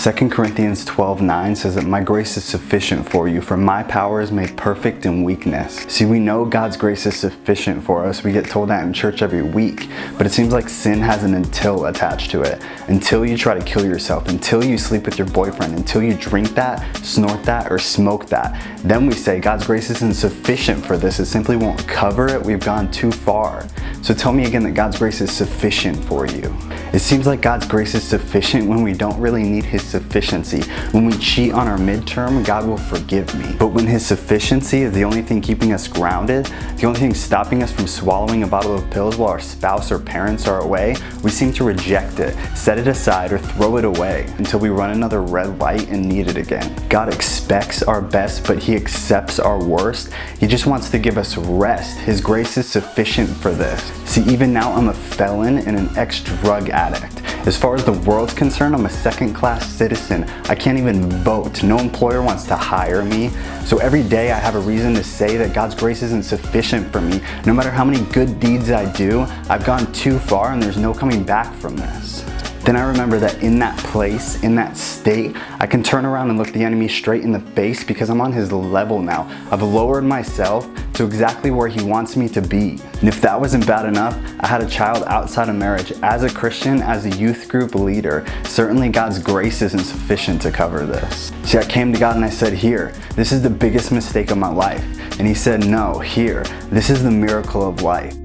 2 Corinthians 12:9 says that my grace is sufficient for you, for my power is made perfect in weakness. See, we know God's grace is sufficient for us. We get told that in church every week, but it seems like sin has an until attached to it. Until you try to kill yourself, until you sleep with your boyfriend, until you drink that, snort that, or smoke that. Then we say God's grace isn't sufficient for this. It simply won't cover it. We've gone too far. So tell me again that God's grace is sufficient for you. It seems like God's grace is sufficient when we don't really need His sufficiency. When we cheat on our midterm, God will forgive me. But when His sufficiency is the only thing keeping us grounded, the only thing stopping us from swallowing a bottle of pills while our spouse or parents are away, we seem to reject it, set it aside, or throw it away until we run another red light and need it again. God expects our best, but He accepts our worst. He just wants to give us rest. His grace is sufficient for this. See, even now I'm a felon and an ex-drug addict. As far as the world's concerned, I'm a second-class citizen. I can't even vote. No employer wants to hire me. So every day I have a reason to say that God's grace isn't sufficient for me. No matter how many good deeds I do, I've gone too far and there's no coming back from this. Then I remember that in that place, in that state, I can turn around and look the enemy straight in the face because I'm on his level now. I've lowered myself to exactly where he wants me to be. And if that wasn't bad enough, I had a child outside of marriage. As a Christian, as a youth group leader, certainly God's grace isn't sufficient to cover this. See, I came to God and I said, here, this is the biggest mistake of my life. And He said, no, here, this is the miracle of life.